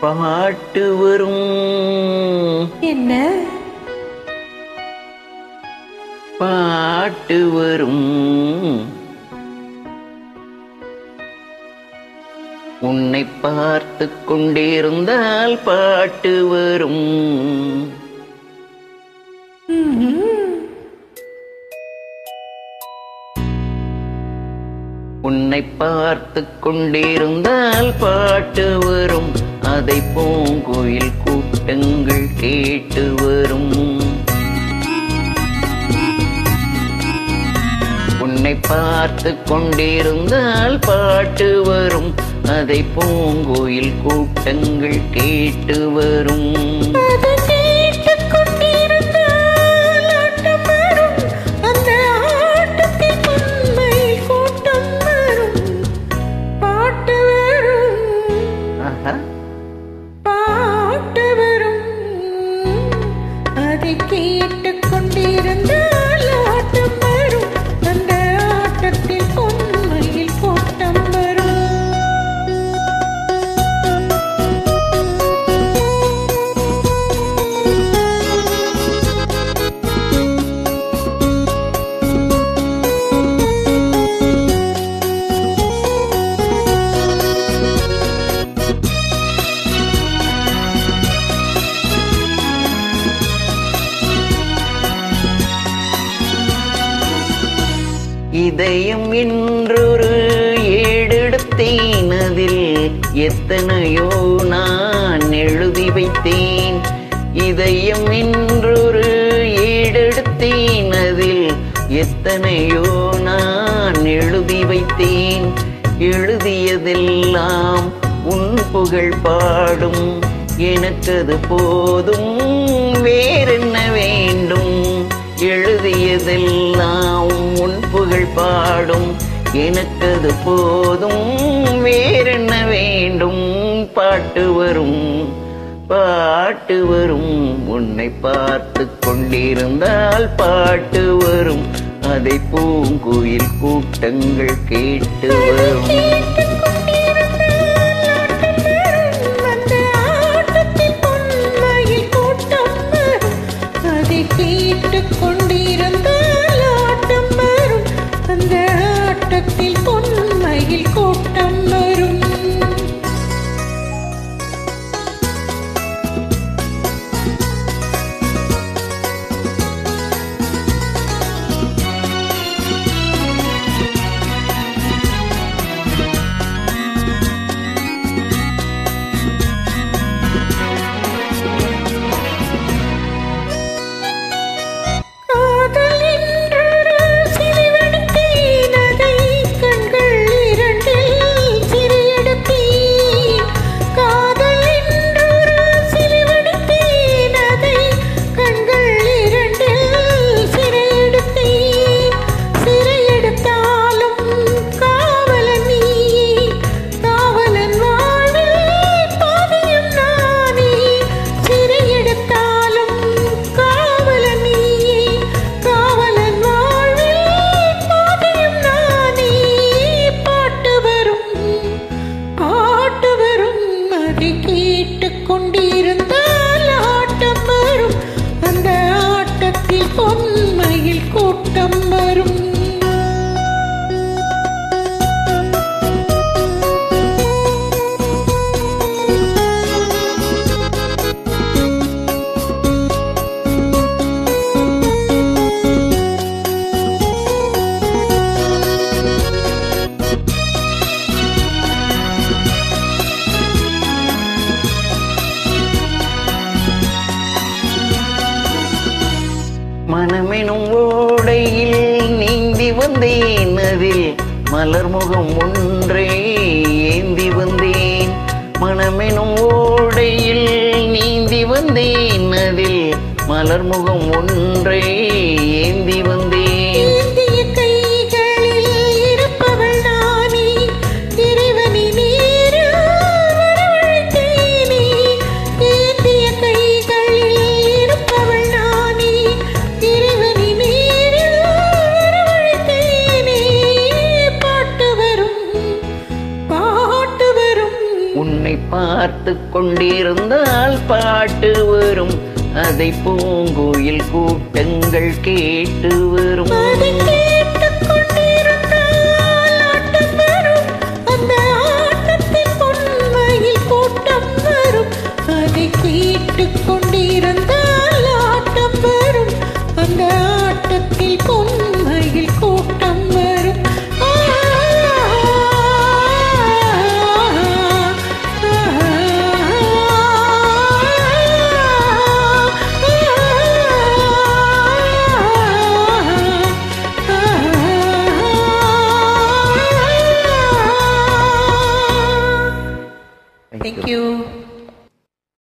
பாட்டு வரும். என்ன பாட்டு வரும். உன்னை பார்த்து கொண்டிருந்தால் பாட்டு வரும். உன்னை பார்த்து கொண்டிருந்தால் பாட்டு வரும். அதை பூங்குயில் கூட்டங்கள் கேட்டு வரும். உன்னை பார்த்து கொண்டிருந்தால் பாட்டு வரும். அதை பூங்குயில் கூட்டங்கள் கேட்டு வரும். பாட்டு வரும். அதை கேட்டுக் கொண்டிருந்தால் ஆட்டம் வரும். அந்த ஆட்டத்தில் பொன்மையில் கூட்டம் வரும். இதயம் என்றொரு ஏடெடுத்தேன். அதில் எத்தனையோ நான் எழுதி வைத்தேன். இதயம் என்றொரு ஏடெடுத்தேன். அதில் எத்தனையோ நான் எழுதி வைத்தேன். எழுதியதெல்லாம் உன் புகழ் பாடும். எனக்கது போதும், வேறென்ன வேண்டும்? எழுதியதெல்லாம் உன் புகழ் பாடும். எனக்கது போதும், வேறென்ன வேண்டும்? பாட்டு வரும். பாட்டு வரும். உன்னை பார்த்து கொண்டிருந்தால் பாட்டு வரும். அதை பூங்குயில் கூட்டங்கள் கேட்டு வரும். கேட்டுக் கொண்டிருந்தால் ஆட்டம் வரும். அந்த ஆட்டத்தில் பொன்மையில் கூட்டம் வரும். கேட்டுக் கொண்டிருந்தால் ஆட்டம் வரும். அந்த ஆட்டத்தில் பொன்மையில் கூட்டம் வரும். மனமெனும் ஓடையில் நீந்தி வந்தேன். அதில் மலர்முகம் ஒன்றே ஏந்தி வந்தேன். மனமெனும் ஓடையில் நீந்தி வந்தேன். அதில் மலர்முகம் ஒன்றே ஏந்தி வந்தேன். உன்னை பார்த்து கொண்டிருந்தால் பாட்டு வரும், அதை பூங்குயில் கூட்டங்கள் கேட்டு வரும்.